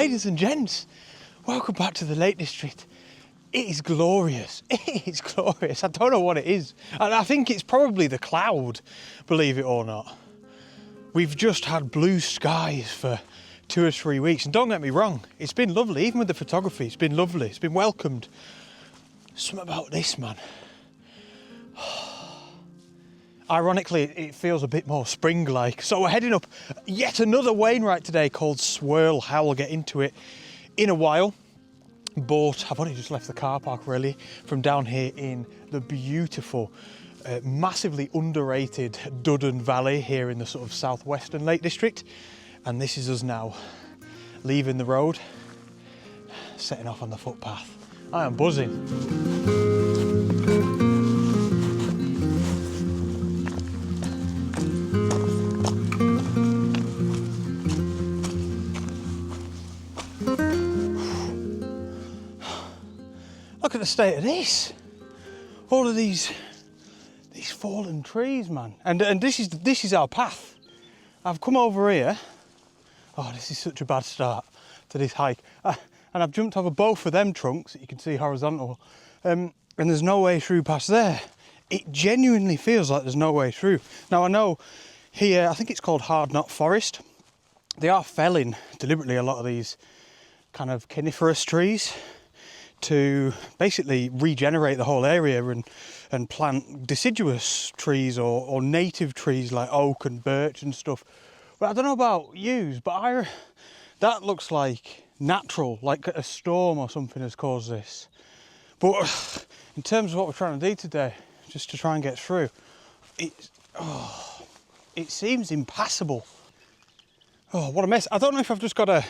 Ladies and gents, welcome back to the Lake District. It is glorious. It is glorious. I don't know what it is. And I think it's probably the cloud, believe it or not. We've just had blue skies for 2 or 3 weeks. And don't get me wrong, it's been lovely. Even with the photography, it's been lovely. It's been welcomed. Something about this, man. Ironically, it feels a bit more spring-like. So we're heading up yet another Wainwright today called Swirl. How we'll get into it in a while. But I've only just left the car park really from down here in the beautiful, massively underrated Duden Valley here in the sort of southwestern Lake District. And this is us now leaving the road, setting off on the footpath. I am buzzing. Look at the state of this. All of these fallen trees, man. And this is our path. I've come over here. Oh, this is such a bad start to this hike. And I've jumped over both of them trunks that you can see horizontal. And there's no way through past there. It genuinely feels like there's no way through. Now I know here, I think it's called hard knot forest. They are felling deliberately a lot of these kind of coniferous trees to basically regenerate the whole area and plant deciduous trees or native trees like oak and birch and stuff. But I don't know about yous, but that looks like natural, like a storm or something has caused this. But in terms of what we're trying to do today, just to try and get through, it seems impassable. Oh, what a mess. I don't know if I've just got to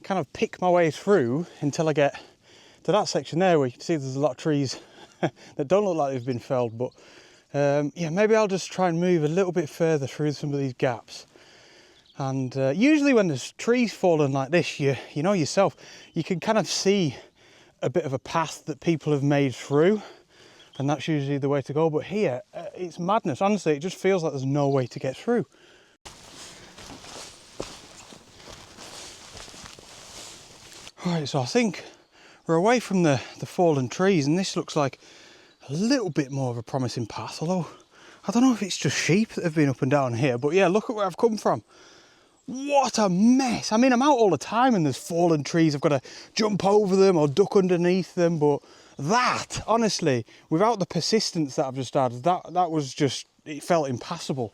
kind of pick my way through until I get to that section there where you can see there's a lot of trees that don't look like they've been felled, but yeah, maybe I'll just try and move a little bit further through some of these gaps. And usually when there's trees falling like this, you know yourself, you can kind of see a bit of a path that people have made through, and that's usually the way to go. But here, it's madness. Honestly, it just feels like there's no way to get through. Right, so I think we're away from the fallen trees, and this looks like a little bit more of a promising path, although I don't know if it's just sheep that have been up and down here. But yeah, look at where I've come from. What a mess. I mean, I'm out all the time and there's fallen trees. I've got to jump over them or duck underneath them. But that, honestly, without the persistence that I've just had, that was just, it felt impassable.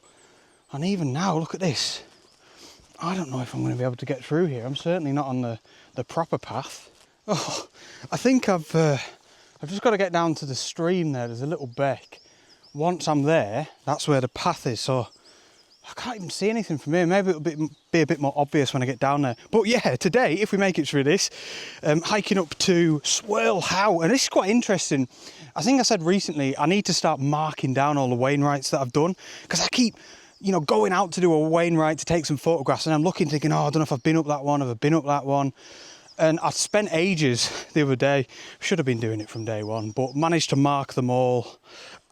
And even now, look at this. I don't know if I'm going to be able to get through here. I'm certainly not on the proper path. Oh, I think I've just got to get down to the stream there. There's a little beck. Once I'm there, that's where the path is. So I can't even see anything from here. Maybe it'll be a bit more obvious when I get down there. But yeah, today, if we make it through this, hiking up to Swirl How. And this is quite interesting. I think I said recently, I need to start marking down all the Wainwrights that I've done, because I keep, you know, going out to do a Wainwright to take some photographs, and I'm looking, thinking, oh, I don't know if I've been up that one, have I been up that one? And I spent ages the other day, should have been doing it from day one, but managed to mark them all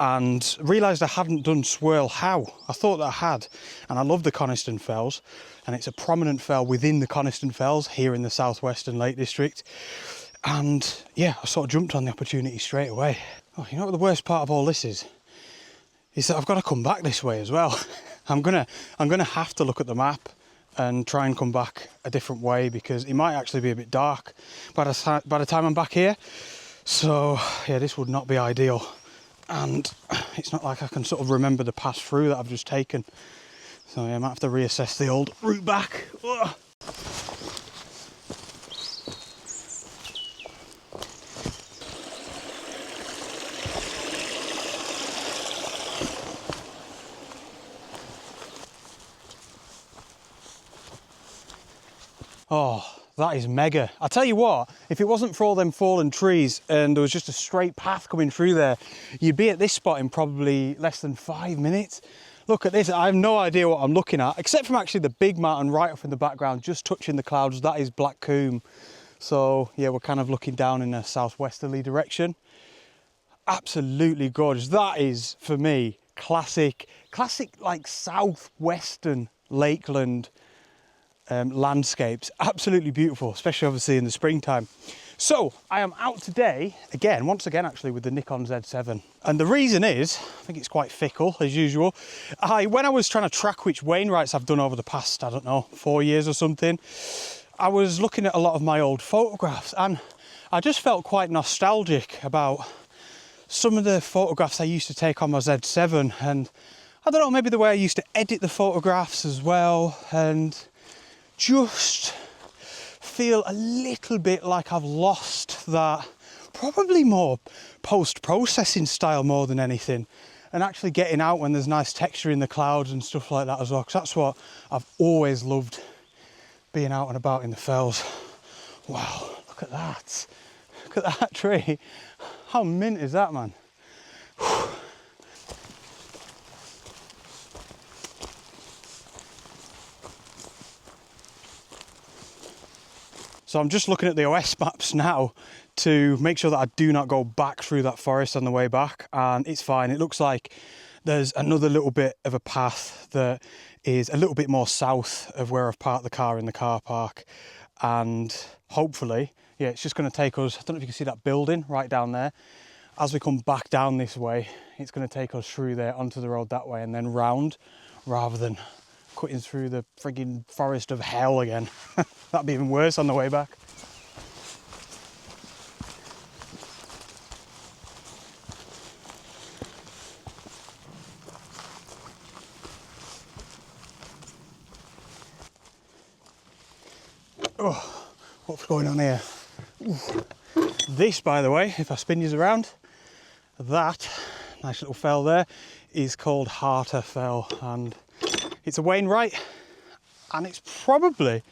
and realised I hadn't done Swirl How. I thought that I had, and I love the Coniston Fells, and it's a prominent fell within the Coniston Fells here in the southwestern Lake District. And yeah, I sort of jumped on the opportunity straight away. Oh, you know what the worst part of all this is that I've got to come back this way as well. I'm gonna have to look at the map and try and come back a different way, because it might actually be a bit dark by the time I'm back here. So yeah, this would not be ideal, and it's not like I can sort of remember the pass through that I've just taken. So yeah, I might have to reassess the old route back. Ugh. Oh, that is mega. I tell you what, if it wasn't for all them fallen trees and there was just a straight path coming through there, you'd be at this spot in probably less than 5 minutes. Look at this, I have no idea what I'm looking at, except from actually the big mountain right off in the background, just touching the clouds. That is Black Combe. So yeah, we're kind of looking down in a southwesterly direction. Absolutely gorgeous. That is, for me, classic like southwestern Lakeland landscapes. Absolutely beautiful, especially obviously in the springtime. So I am out today again, once again actually, with the Nikon Z7. And the reason is, I think it's quite fickle as usual. When I was trying to track which Wainwrights I've done over the past, I don't know, 4 years or something, I was looking at a lot of my old photographs and I just felt quite nostalgic about some of the photographs I used to take on my Z7, and I don't know, maybe the way I used to edit the photographs as well, and just feel a little bit like I've lost that, probably more post-processing style more than anything, and actually getting out when there's nice texture in the clouds and stuff like that as well, because that's what I've always loved, being out and about in the fells. Wow, look at that. Look at that tree. How mint is that, man? So I'm just looking at the OS maps now to make sure that I do not go back through that forest on the way back, and it's fine. It looks like there's another little bit of a path that is a little bit more south of where I've parked the car in the car park, and hopefully, yeah, it's just going to take us, I don't know if you can see that building right down there. As we come back down this way, it's going to take us through there onto the road that way and then round, rather than cutting through the frigging forest of hell again. That'd be even worse on the way back. Oh, what's going on here? Ooh. This, by the way, if I spin you around, that nice little fell there is called Harter Fell, and it's a Wainwright, and it's probably,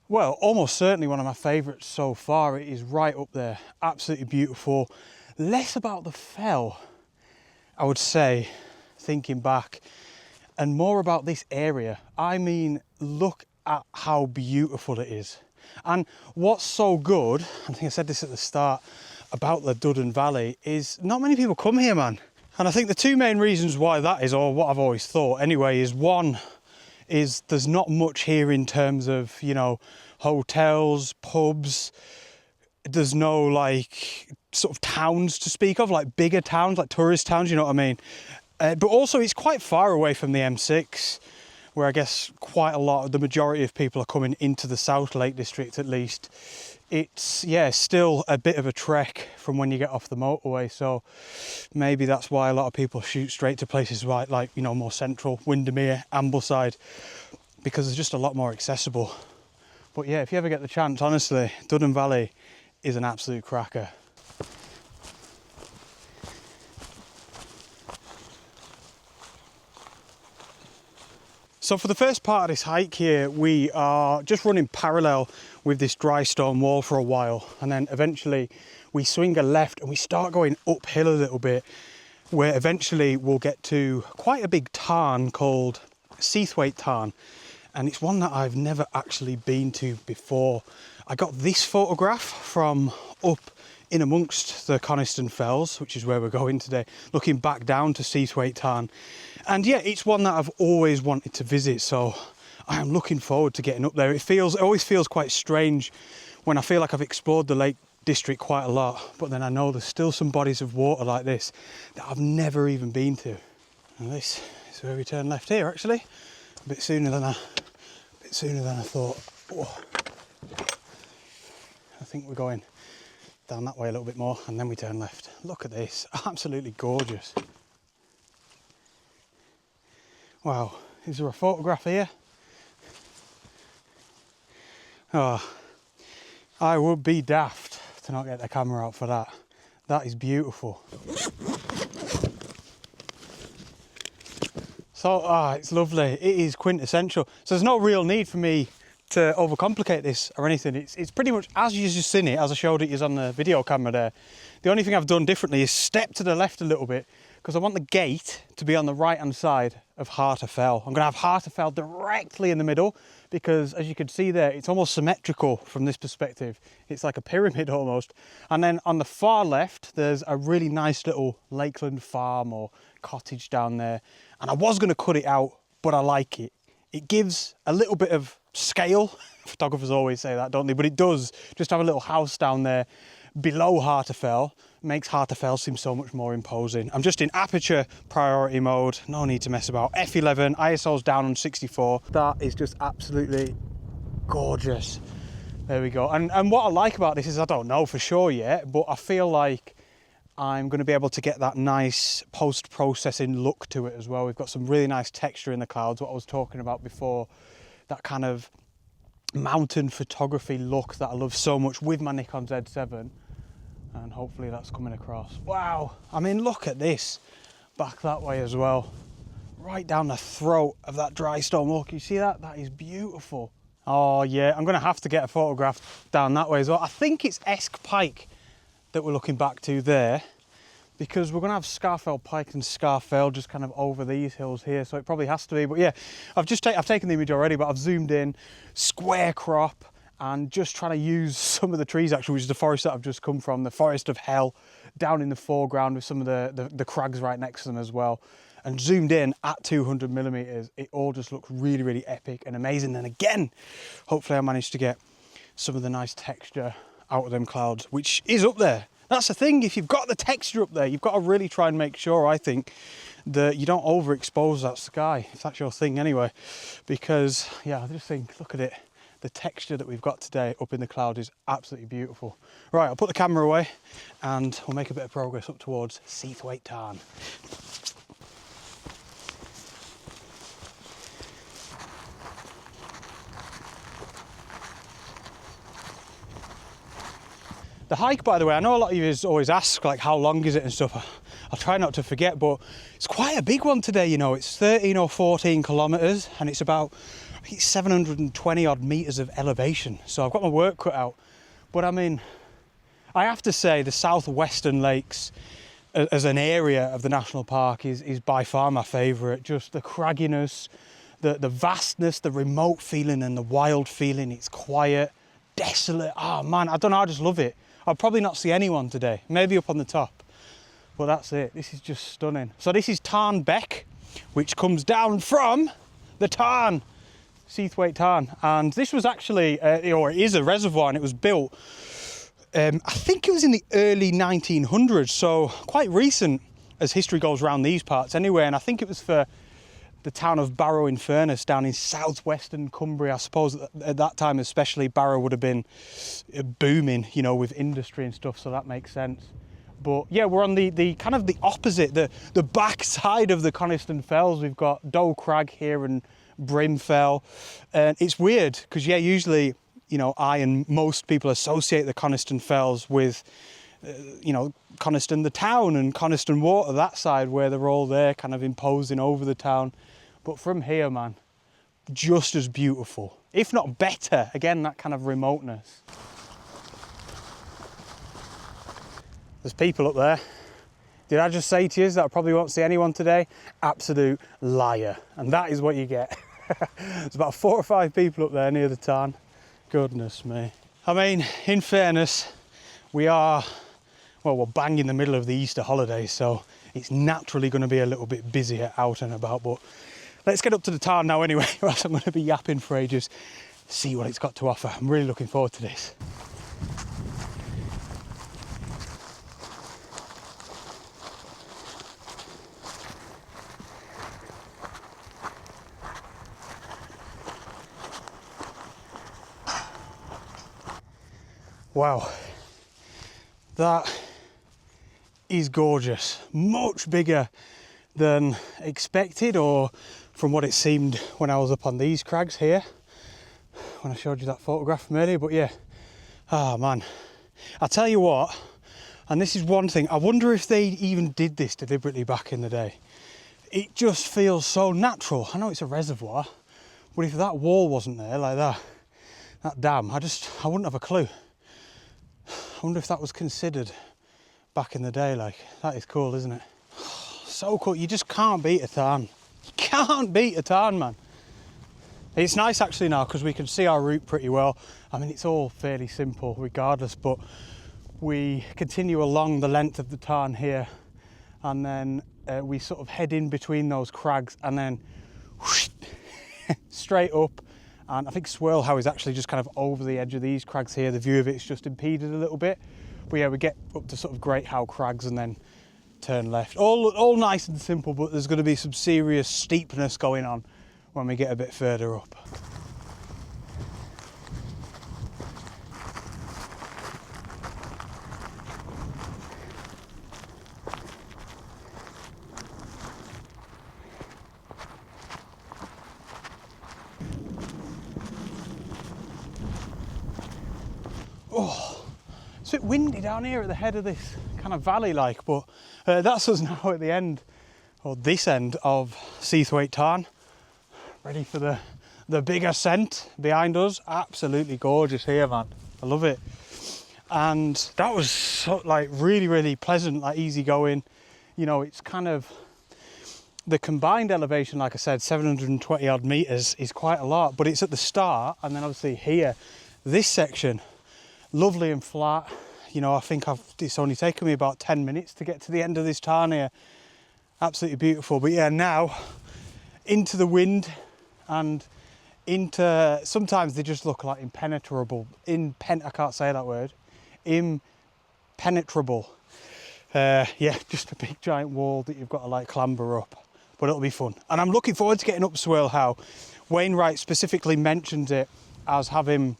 well, almost certainly one of my favourites so far. It is right up there, absolutely beautiful. Less about the fell, I would say, thinking back, and more about this area. I mean, look at how beautiful it is. And what's so good, I think I said this at the start, about the Duden Valley, is not many people come here, man. And I think the two main reasons why that is, or what I've always thought anyway, is one, is there's not much here in terms of, you know, hotels, pubs. There's no like sort of towns to speak of, like bigger towns, like tourist towns, you know what I mean? But also it's quite far away from the M6, where I guess quite a lot of the majority of people are coming into the South Lake District at least. It's, yeah, still a bit of a trek from when you get off the motorway, so maybe that's why a lot of people shoot straight to places like you know, more central, Windermere, Ambleside, because it's just a lot more accessible. But yeah, if you ever get the chance, honestly, Duden Valley is an absolute cracker. So for the first part of this hike here, we are just running parallel with this dry stone wall for a while, and then eventually we swing a left and we start going uphill a little bit, where eventually we'll get to quite a big tarn called Seathwaite Tarn, and it's one that I've never actually been to before. I got this photograph from up in amongst the Coniston Fells, which is where we're going today, looking back down to Seathwaite Tarn. And yeah, it's one that I've always wanted to visit, so I am looking forward to getting up there. It always feels quite strange when I feel like I've explored the Lake District quite a lot, but then I know there's still some bodies of water like this that I've never even been to. And this is where we turn left here, actually, a bit sooner than I thought. Oh. I think we're going down that way a little bit more, and then we turn left. Look at this, absolutely gorgeous. Wow, is there a photograph here? Oh, I would be daft to not get the camera out for that. That is beautiful. So, it's lovely. It is quintessential. So there's no real need for me to overcomplicate this or anything. It's pretty much as you just seen it, as I showed it on the video camera there. The only thing I've done differently is step to the left a little bit, because I want the gate to be on the right hand side of Harter Fell. I'm going to have Harter Fell directly in the middle, because as you can see there, it's almost symmetrical from this perspective. It's like a pyramid almost. And then on the far left, there's a really nice little Lakeland farm or cottage down there. And I was going to cut it out, but I like it. It gives a little bit of scale. Photographers always say that, don't they? But it does. Just have a little house down there below Harterfell makes Harterfell seem so much more imposing. I'm just in aperture priority mode, no need to mess about. F11, ISO's down on 64. That is just absolutely gorgeous. There we go. And what I like about this is, I don't know for sure yet, but I feel like I'm going to be able to get that nice post-processing look to it as well. We've got some really nice texture in the clouds, what I was talking about before, that kind of mountain photography look that I love so much with my Nikon Z7, and hopefully that's coming across. Wow, I mean, look at this, back that way as well, right down the throat of that dry stone. Look, you see that? That is beautiful. Oh yeah, I'm gonna have to get a photograph down that way as well. I think it's Esk Pike that we're looking back to there, because we're going to have Scafell Pike and Scafell just kind of over these hills here, so it probably has to be. But yeah, I've taken the image already, but I've zoomed in, square crop, and just trying to use some of the trees actually, which is the forest that I've just come from, the Forest of Hell, down in the foreground with some of the crags right next to them as well. And zoomed in at 200 millimeters, it all just looks really, really epic and amazing. And again, hopefully I managed to get some of the nice texture out of them clouds, which is up there. That's the thing, if you've got the texture up there, you've got to really try and make sure, I think, that you don't overexpose that sky, if that's your thing anyway. Because, yeah, I just think, look at it, the texture that we've got today up in the cloud is absolutely beautiful. Right, I'll put the camera away and we'll make a bit of progress up towards Seathwaite Tarn. The hike, by the way, I know a lot of you always ask, like, how long is it and stuff. I'll try not to forget, but it's quite a big one today, you know. It's 13 or 14 kilometres and it's about, I think it's 720 odd metres of elevation. So I've got my work cut out. But I mean, I have to say the southwestern lakes as an area of the national park is by far my favourite. Just the cragginess, the vastness, the remote feeling and the wild feeling. It's quiet, desolate. Oh man, I don't know, I just love it. I'll probably not see anyone today, maybe up on the top, but that's it. This is just stunning. So this is Tarn Beck, which comes down from the Tarn, Seathwaite Tarn. And this was actually, or it is a reservoir, and it was built, I think it was in the early 1900s, so quite recent as history goes around these parts anyway. And I think it was for the town of Barrow-in-Furness down in southwestern Cumbria. I suppose at that time especially, Barrow would have been booming, you know, with industry and stuff, so that makes sense. But yeah, we're on the kind of the opposite, the back side of the Coniston Fells. We've got Doe Crag here and Brimfell, and it's weird because, yeah, usually, you know, I and most people associate the Coniston Fells with you know, Coniston the town and Coniston Water, that side, where they're all there kind of imposing over the town. But from here, man, just as beautiful, if not better. Again, that kind of remoteness. There's people up there. Did I just say to you that I probably won't see anyone today? Absolute liar. And that is what you get. There's about 4 or 5 people up there near the Tarn. Goodness me. I mean, in fairness, we're bang in the middle of the Easter holidays, so it's naturally going to be a little bit busier out and about. But let's get up to the Tarn now anyway, or else I'm going to be yapping for ages. See what it's got to offer. I'm really looking forward to this. Wow, that is gorgeous. Much bigger than expected, or from what it seemed when I was up on these crags here, when I showed you that photograph from earlier. But yeah, oh man, I'll tell you what, and this is one thing, I wonder if they even did this deliberately back in the day. It just feels so natural. I know it's a reservoir, but if that wall wasn't there like that dam, I wouldn't have a clue. I wonder if that was considered back in the day. Like, that is cool, isn't it? So cool. You just can't beat a Tarn. You can't beat a Tarn, man. It's nice actually now because we can see our route pretty well. I mean, it's all fairly simple regardless, but we continue along the length of the Tarn here, and then we sort of head in between those crags and then whoosh, straight up And I think Swirl How is actually just kind of over the edge of these crags here. The view of it's just impeded a little bit. But yeah, we get up to sort of Great How Crags and then turn left. All nice and simple, but there's going to be some serious steepness going on when we get a bit further up. Oh, it's a bit windy down here at the head of this kind of valley like, but that's us now at the end, or this end of Seathwaite Tarn, ready for the big ascent behind us. Absolutely gorgeous here, man. I love it. And that was so, like really pleasant, like easy going. You know, it's kind of the combined elevation, like I said, 720 odd meters is quite a lot, but it's at the start, and then obviously here, this section, lovely and flat. You know, I think it's only taken me about 10 minutes to get to the end of this tarn here. Absolutely beautiful. But yeah, now into the wind and into, sometimes they just look like impenetrable. I can't say that word. Impenetrable. Yeah, just a big giant wall that you've got to like clamber up. But it'll be fun. And I'm looking forward to getting up Swirl How. Wainwright specifically mentioned it as having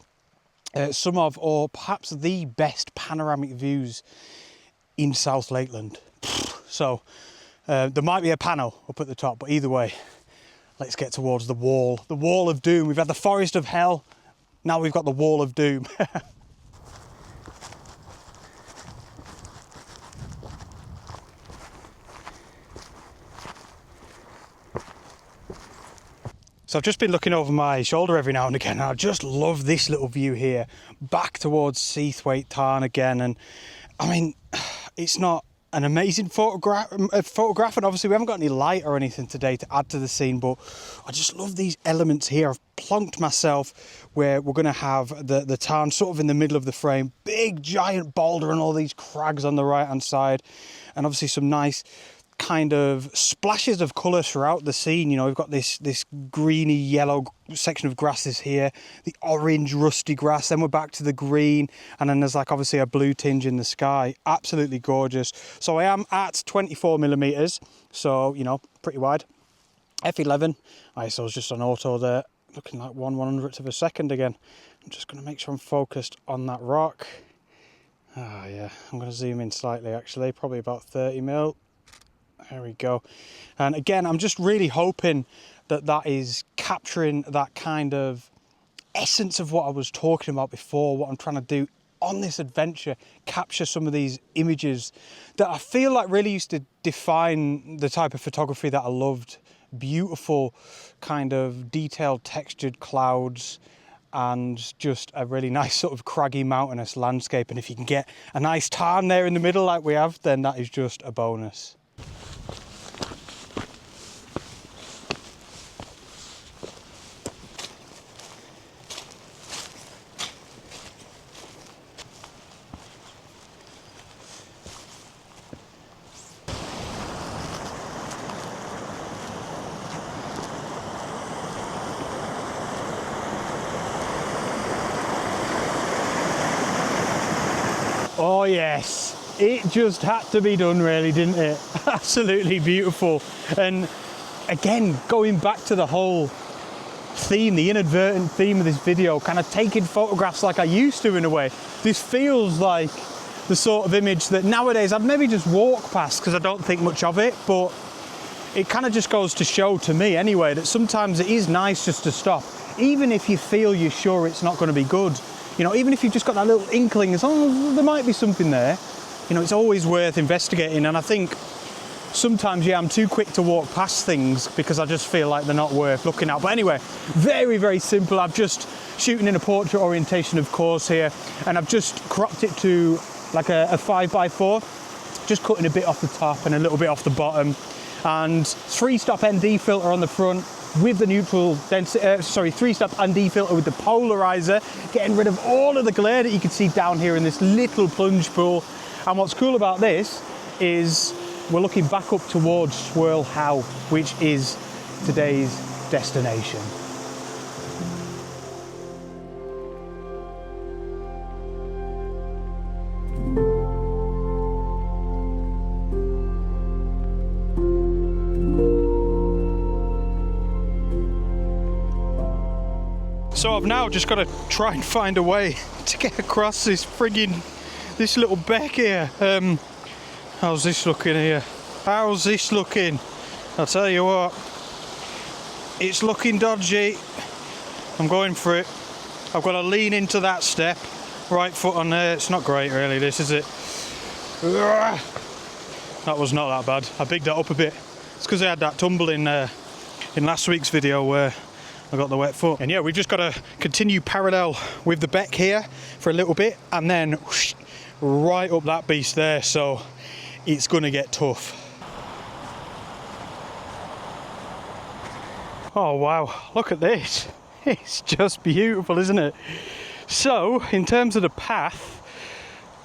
some of, or perhaps the best panoramic views in South Lakeland. So there might be a panel up at the top, but either way, let's get towards the wall of doom. We've had the forest of hell, now we've got the wall of doom. So I've just been looking over my shoulder every now and again, and I just love this little view here, back towards Seathwaite Tarn again. And I mean, it's not an amazing photograph, and obviously we haven't got any light or anything today to add to the scene, but I just love these elements here. I've plonked myself where we're going to have the tarn sort of in the middle of the frame, big giant boulder and all these crags on the right hand side, and obviously some nice kind of splashes of colour throughout the scene. You know, we've got this greeny yellow section of grasses here, the orange rusty grass, then we're back to the green, and then there's like obviously a blue tinge in the sky. Absolutely gorgeous. So I am at 24mm, so you know, pretty wide. F11, ISO's just on auto there, looking like 1/100th of a second again. I'm just going to make sure I'm focused on that rock. Ah, yeah, I'm going to zoom in slightly actually, probably about 30mm. There we go. And again, I'm just really hoping that that is capturing that kind of essence of what I was talking about before, what I'm trying to do on this adventure, capture some of these images that I feel like really used to define the type of photography that I loved. Beautiful, kind of detailed, textured clouds, and just a really nice sort of craggy mountainous landscape. And if you can get a nice tarn there in the middle like we have, then that is just a bonus. Oh yes, it just had to be done really, didn't it? Absolutely beautiful. And again, going back to the whole theme, the inadvertent theme of this video, kind of taking photographs like I used to in a way. This feels like the sort of image that nowadays I'd maybe just walk past because I don't think much of it, but it kind of just goes to show to me anyway that sometimes it is nice just to stop, even if you feel you're sure it's not going to be good. You know, even if you've just got that little inkling, as oh, there might be something there, you know, it's always worth investigating. And I think sometimes, yeah, I'm too quick to walk past things because I just feel like they're not worth looking at. But anyway, very simple. I'm just shooting in a portrait orientation, of course, here, and I've just cropped it to like a 5x4, just cutting a bit off the top and a little bit off the bottom, and 3-stop ND filter on the front with the neutral density, 3-stop ND filter with the polarizer, getting rid of all of the glare that you can see down here in this little plunge pool. And what's cool about this is we're looking back up towards Swirl How, which is today's destination. So I've now just got to try and find a way to get across this this little beck here. How's this looking here? How's this looking? I'll tell you what, it's looking dodgy. I'm going for it. I've got to lean into that step. Right foot on there. It's not great really, this, is it? That was not that bad. I bigged that up a bit. It's because I had that tumble in last week's video where I got the wet foot. And yeah, we've just got to continue parallel with the beck here for a little bit and then whoosh, right up that beast there. So it's going to get tough. Oh wow, look at this. It's just beautiful, isn't it? So in terms of the path,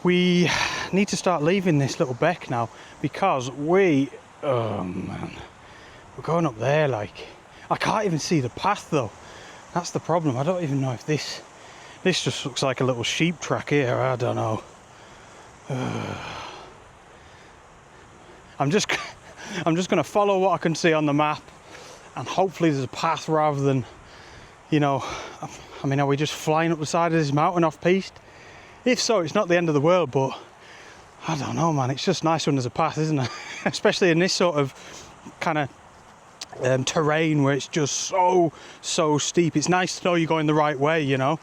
we need to start leaving this little beck now because oh man, we're going up there. Like, I can't even see the path though. That's the problem. I don't even know if this just looks like a little sheep track here. I don't know. I'm just going to follow what I can see on the map, and hopefully there's a path rather than, you know, I mean, are we just flying up the side of this mountain off piste? If so, it's not the end of the world, but I don't know, man. It's just nice when there's a path, isn't it? Especially in this sort of kind of terrain where it's just so steep. It's nice to know you're going the right way, you know.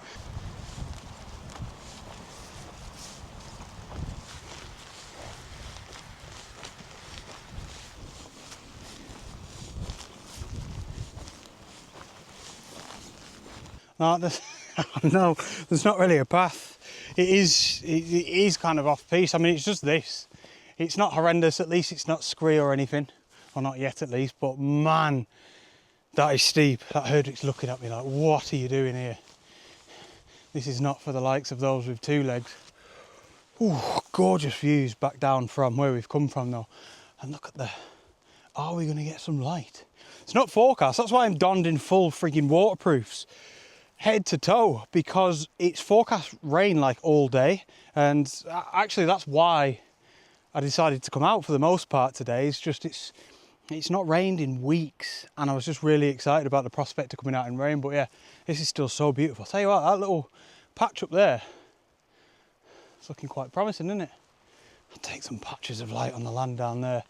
No, there's not really a path. It is kind of off piste. I mean, it's just this. It's not horrendous. At least it's not scree or anything, or not yet at least. But man, that is steep. That Herdwick's looking at me like, what are you doing here? This is not for the likes of those with two legs. Ooh, gorgeous views back down from where we've come from though. And look at are we going to get some light? It's not forecast. That's why I'm donned in full frigging waterproofs, head to toe, because it's forecast rain like all day. And actually that's why I decided to come out for the most part today. It's just it's not rained in weeks, and I was just really excited about the prospect of coming out in rain. But yeah, this is still so beautiful. I'll tell you what, that little patch up there, it's looking quite promising, isn't it? I'll take some patches of light on the land down there.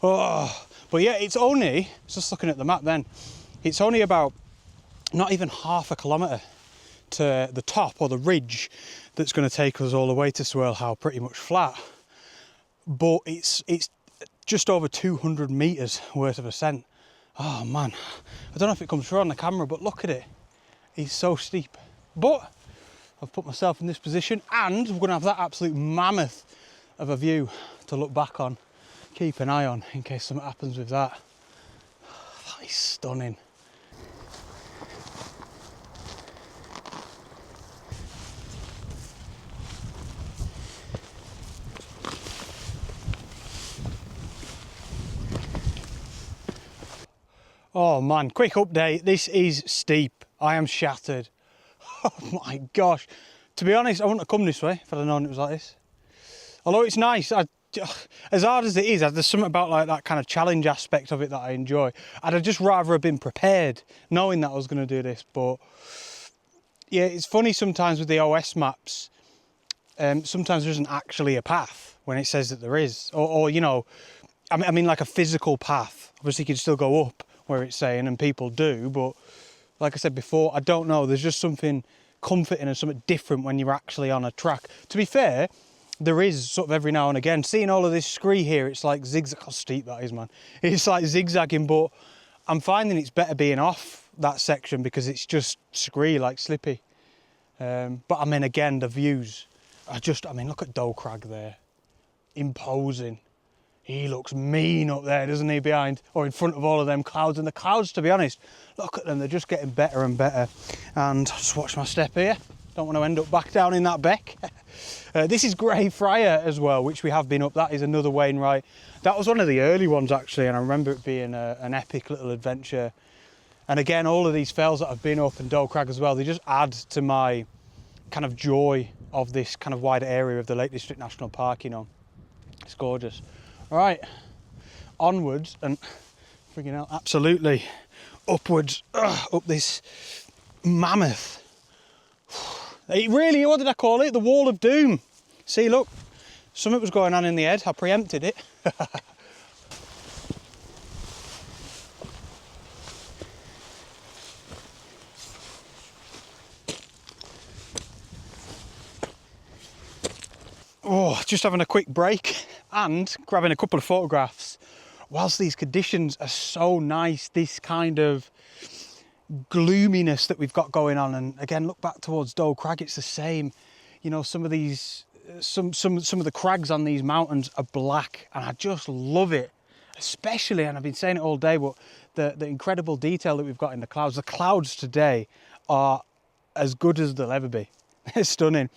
Oh, but yeah, it's just looking at the map then, it's only about not even half a kilometre to the top, or the ridge that's going to take us all the way to Swirl, how pretty much flat. But it's just over 200 metres worth of ascent. Oh man, I don't know if it comes through on the camera, but look at it. It's so steep. But I've put myself in this position, and we're going to have that absolute mammoth of a view to look back on, keep an eye on in case something happens with that. That is stunning. Oh man, quick update. This is steep. I am shattered. Oh my gosh. To be honest, I wouldn't have come this way if I'd have known it was like this. Although it's nice, as hard as it is, there's something about like that kind of challenge aspect of it that I enjoy. I'd have just rather have been prepared, knowing that I was going to do this. But yeah, it's funny sometimes with the OS maps. Sometimes there isn't actually a path when it says that there is, or you know, I mean like a physical path. Obviously, you can still go up where it's saying, and people do, but like I said before, I don't know, there's just something comforting and something different when you're actually on a track. To be fair, there is sort of every now and again, seeing all of this scree here, it's like zigzag. How steep that is, man. It's like zigzagging, but I'm finding it's better being off that section because it's just scree, like slippy. But I mean, again, the views are just, I mean, look at Doe Crag there, imposing. He looks mean up there, doesn't he, behind or in front of all of them clouds. And the clouds, to be honest, look at them, they're just getting better and better. And just watch my step here. Don't want to end up back down in that beck. This is Grey Friar as well, which we have been up. That is another Wainwright. That was one of the early ones, actually, and I remember it being an epic little adventure. And again, all of these fells that I've been up, and Doe Crag as well, they just add to my kind of joy of this kind of wider area of the Lake District National Park, you know. It's gorgeous. All right, onwards and frigging hell, absolutely upwards, up this mammoth It really, what did I call it? The Wall of Doom. See, look, something was going on in the head. I preempted it. Oh, just having a quick break and grabbing a couple of photographs. Whilst these conditions are so nice, this kind of gloominess that we've got going on, and again, look back towards Doe Crag, it's the same. You know, some of these, some of the crags on these mountains are black, and I just love it. Especially, and I've been saying it all day, but the incredible detail that we've got in the clouds. The clouds today are as good as they'll ever be. They're stunning.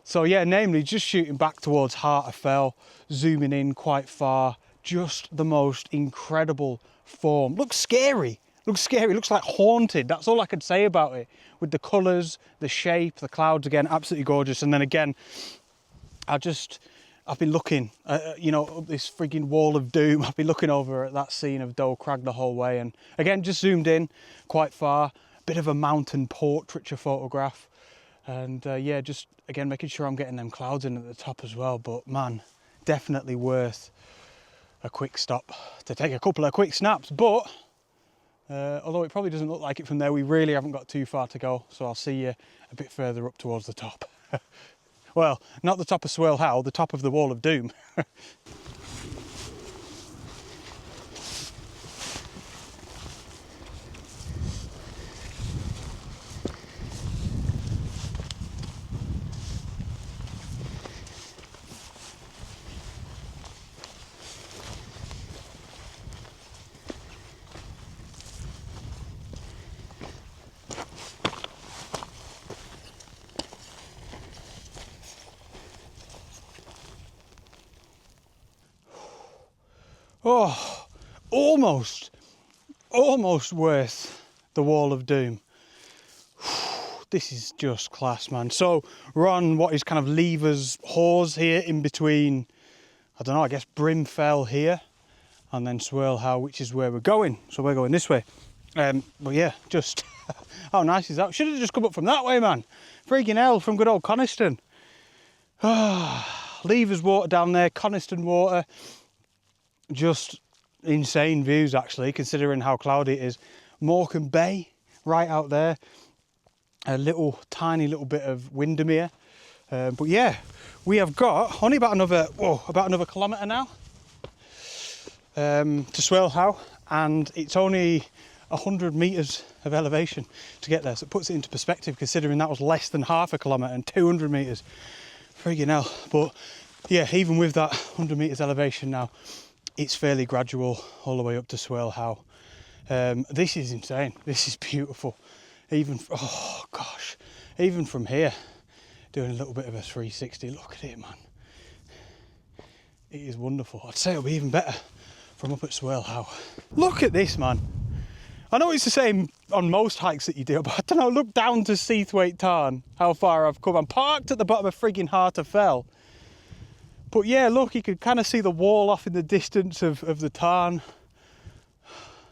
So yeah, namely just shooting back towards Heart of Fell, zooming in quite far, just the most incredible form. Looks scary, looks like haunted. That's all I could say about it. With the colours, the shape, the clouds, again, absolutely gorgeous. And then again, I've been looking, you know, up this frigging Wall of Doom. I've been looking over at that scene of Doe Crag the whole way. And again, just zoomed in quite far, bit of a mountain portraiture photograph. And yeah, just again making sure I'm getting them clouds in at the top as well. But man, definitely worth a quick stop to take a couple of quick snaps. But although it probably doesn't look like it from there, we really haven't got too far to go. So I'll see you a bit further up towards the top. Well, not the top of Swirl How, the top of the Wall of Doom. Oh, almost worth the Wall of Doom. This is just class, man. So we're on what is kind of Lever's Hawes here, in between, I don't know, I guess Brimfell here, and then Swirl How, which is where we're going. So we're going this way. But yeah, just how nice is that? Should have just come up from that way, man. Freaking hell, from good old Coniston. Lever's water down there, Coniston water. Just insane views, actually, considering how cloudy it is. Morecambe Bay right out there, a tiny little bit of Windermere. But yeah, we have got only about another kilometre now to Swirl How, and it's only 100 metres of elevation to get there. So it puts it into perspective, considering that was less than half a kilometre and 200 metres. Friggin' hell. But yeah, even with that 100 metres elevation now, it's fairly gradual all the way up to Swirl How. This is insane. This is beautiful. Even, oh gosh, even from here, doing a little bit of a 360. Look at it, man. It is wonderful. I'd say it'll be even better from up at Swirl How. Look at this, man. I know it's the same on most hikes that you do, but I don't know, look down to Seathwaite Tarn, how far I've come. I'm parked at the bottom of frigging Heart of Fell. But yeah, look, you could kind of see the wall off in the distance of the Tarn.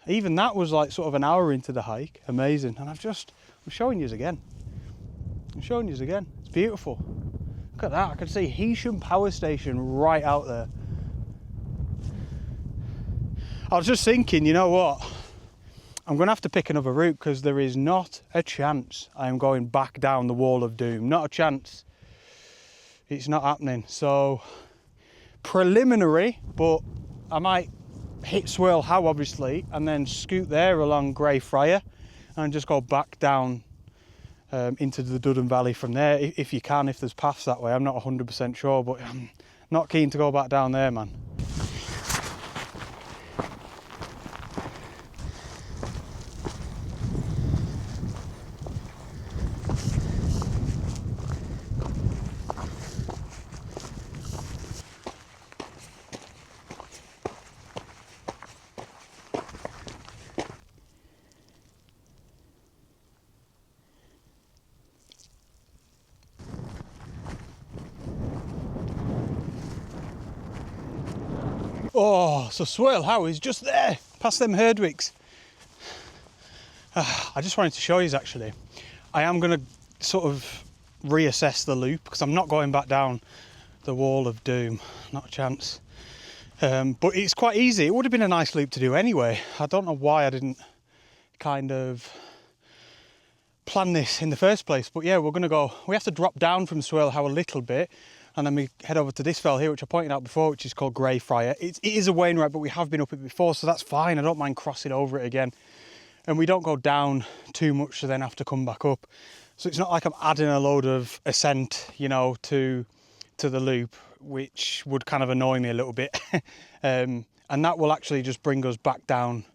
Even that was like sort of an hour into the hike. Amazing. And I'm showing you again. It's beautiful. Look at that. I can see Heysham Power Station right out there. I was just thinking, you know what? I'm going to have to pick another route, because there is not a chance I am going back down the Wall of Doom. Not a chance. It's not happening. So preliminary, but I might hit Swirl How, obviously, and then scoot there along Greyfriar and just go back down into the Duden Valley from there, if you can, if there's paths that way. I'm not 100% sure, but I'm not keen to go back down there, man. Oh, so Swirl How is just there, past them Herdwicks. I just wanted to show you, actually. I am going to sort of reassess the loop, because I'm not going back down the wall of doom, not a chance. But it's quite easy. It would have been a nice loop to do anyway. I don't know why I didn't kind of plan this in the first place, but yeah, we're going to go, we have to drop down from Swirl a little bit, and then we head over to this fell here, which I pointed out before, which is called Greyfriar. It is a Wainwright, but we have been up it before, so that's fine. I don't mind crossing over it again. And we don't go down too much to then have to come back up. So it's not like I'm adding a load of ascent, you know, to the loop, which would kind of annoy me a little bit. And that will actually just bring us back down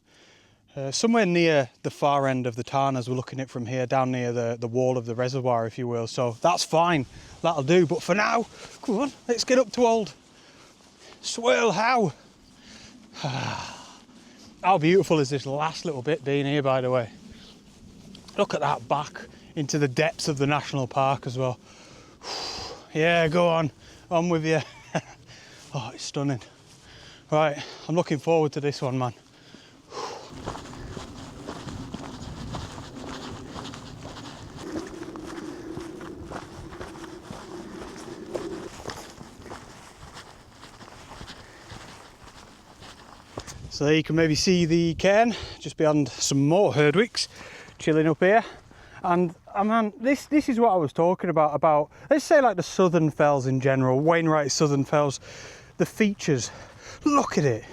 somewhere near the far end of the Tarn, as we're looking at from here, down near the wall of the reservoir, if you will. So that's fine, that'll do. But for now, come on, let's get up to old Swirl How. How beautiful is this last little bit being here, by the way? Look at that back into the depths of the national park as well. Yeah, go on with you. Oh, it's stunning. Right, I'm looking forward to this one, man. So there you can maybe see the cairn just beyond some more herdwicks chilling up here. And man, this is what I was talking about, let's say like the southern fells in general, Wainwright southern fells, the features. Look at it.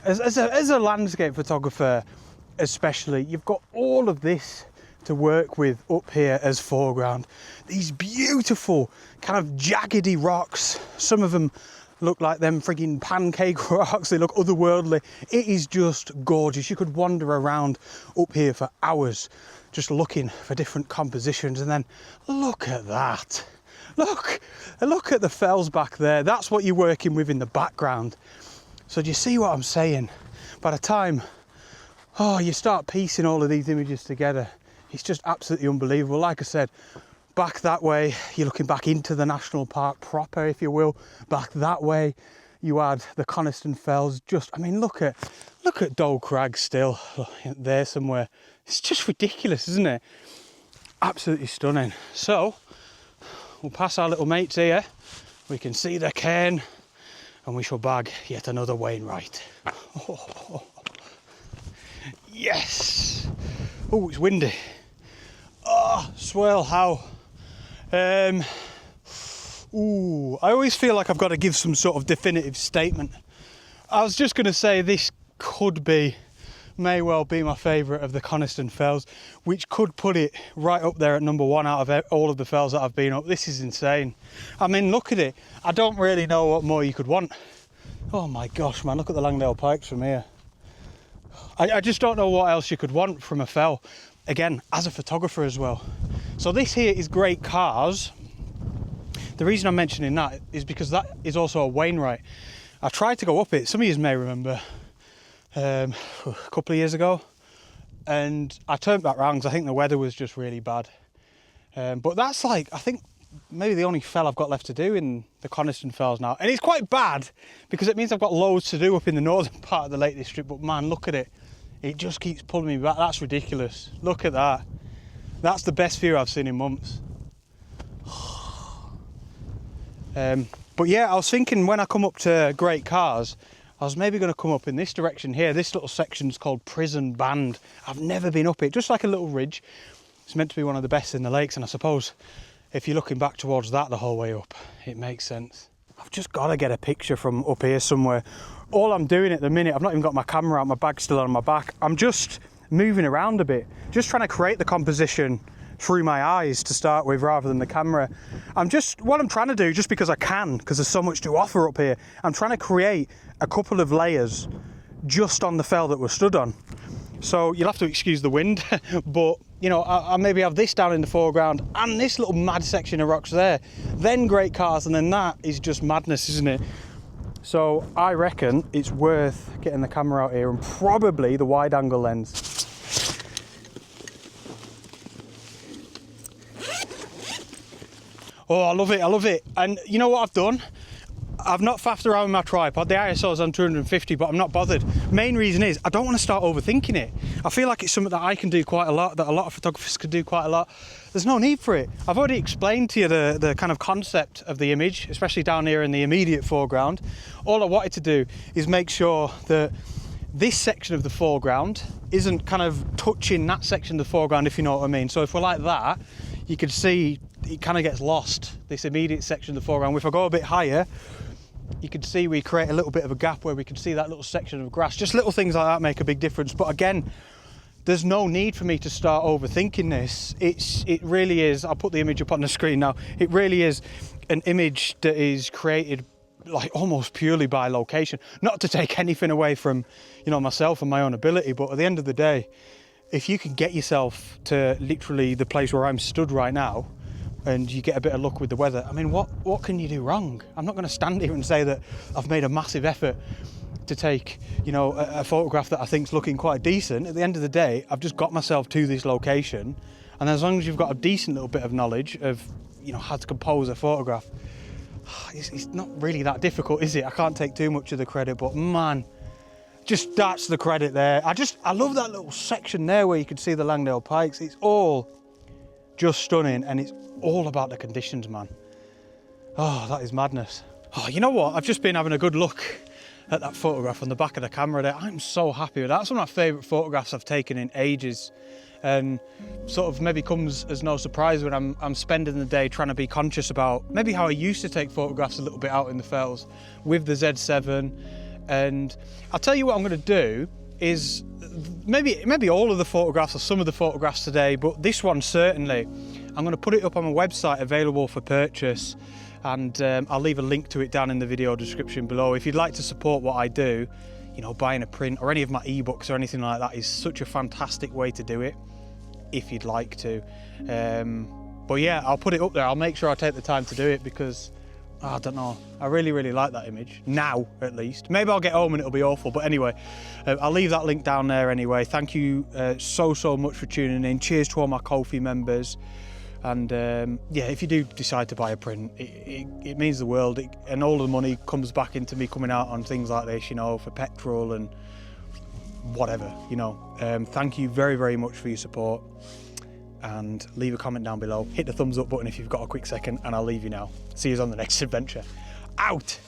As a landscape photographer especially, you've got all of this to work with up here as foreground. These beautiful kind of jaggedy rocks, some of them look like them frigging pancake rocks, they look otherworldly. It is just gorgeous. You could wander around up here for hours just looking for different compositions. And then look at that. Look at the fells back there. That's what you're working with in the background. So do you see what I'm saying? By the time you start piecing all of these images together, it's just absolutely unbelievable. Like I said, back that way, you're looking back into the national park proper, if you will. Back that way, you add the Coniston Fells. Just, I mean, look at Dole Crag still there somewhere. It's just ridiculous, isn't it? Absolutely stunning. So, we'll pass our little mates here. We can see the cairn, and we shall bag yet another Wainwright. Oh, yes. Oh, it's windy. Oh, Swirl How. I always feel like I've got to give some sort of definitive statement. I was just going to say this may well be my favourite of the Coniston Fells, which could put it right up there at number one out of all of the fells that I've been up. This is insane. I mean, look at it. I don't really know what more you could want. Oh my gosh, man, look at the Langdale Pikes from here. I just don't know what else you could want from a fell. Again, as a photographer as well. So this here is Great Cars. The reason I'm mentioning that is because that is also a Wainwright. I tried to go up it, some of you may remember, a couple of years ago, and I turned back round because I think the weather was just really bad. But that's like, I think maybe the only fell I've got left to do in the Coniston Fells now. And it's quite bad because it means I've got loads to do up in the northern part of the Lake District, but man, look at it. It just keeps pulling me back. That's ridiculous. Look at that. That's the best view I've seen in months. But yeah, I was thinking when I come up to Great Cars, I was maybe going to come up in this direction here. This little section's called Prison Band. I've never been up it, just like a little ridge. It's meant to be one of the best in the lakes, and I suppose if you're looking back towards that the whole way up, it makes sense. I've just got to get a picture from up here somewhere. All I'm doing at the minute, I've not even got my camera out, my bag's still on my back. I'm just moving around a bit, just trying to create the composition through my eyes to start with rather than the camera. What I'm trying to do, just because I can, because there's so much to offer up here, I'm trying to create a couple of layers just on the fell that we're stood on. So you'll have to excuse the wind, but you know, I maybe have this down in the foreground and this little mad section of rocks there, then Great Cars, and then that is just madness, isn't it? So I reckon it's worth getting the camera out here and probably the wide angle lens. Oh, I love it, I love it. And you know what I've done? I've not faffed around with my tripod. The ISO's on 250, but I'm not bothered. Main reason is I don't want to start overthinking it. I feel like it's something that I can do quite a lot, that a lot of photographers can do quite a lot. There's no need for it. I've already explained to you the kind of concept of the image, especially down here in the immediate foreground. All I wanted to do is make sure that this section of the foreground isn't kind of touching that section of the foreground, if you know what I mean. So if we're like that, you can see it kind of gets lost, this immediate section of the foreground. If I go a bit higher, you can see we create a little bit of a gap where we can see that little section of grass. Just little things like that make a big difference. But again, there's no need for me to start overthinking this. It really is, I'll put the image up on the screen now, it really is an image that is created like almost purely by location. Not to take anything away from, you know, myself and my own ability, but at the end of the day, if you can get yourself to literally the place where I'm stood right now, and you get a bit of luck with the weather, I mean, what can you do wrong? I'm not going to stand here and say that I've made a massive effort to take, you know, a photograph that I think's looking quite decent. At the end of the day, I've just got myself to this location, and as long as you've got a decent little bit of knowledge of, you know, how to compose a photograph, it's not really that difficult, is it? I can't take too much of the credit, but man, just that's the credit there. I love that little section there where you can see the Langdale Pikes. It's all just stunning, and it's all about the conditions, man. Oh, that is madness. Oh, you know what? I've just been having a good look at that photograph on the back of the camera there. I'm so happy with that. That's one of my favourite photographs I've taken in ages, and sort of maybe comes as no surprise when I'm spending the day trying to be conscious about maybe how I used to take photographs a little bit out in the fells with the Z7. And I'll tell you what I'm going to do is maybe all of the photographs or some of the photographs today, but this one certainly, I'm going to put it up on my website available for purchase, and I'll leave a link to it down in the video description below. If you'd like to support what I do, you know, buying a print or any of my ebooks or anything like that is such a fantastic way to do it, if you'd like to. But yeah, I'll put it up there. I'll make sure I take the time to do it because, I don't know, I really like that image, now at least. Maybe I'll get home and it'll be awful, but anyway, I'll leave that link down there anyway. Thank you so much for tuning in. Cheers to all my Ko-fi members. And yeah, if you do decide to buy a print, it means the world, and all the money comes back into me coming out on things like this, you know, for petrol and whatever, you know. Thank you very much for your support, and leave a comment down below. Hit the thumbs up button if you've got a quick second, and I'll leave you now. See you on the next adventure. Out!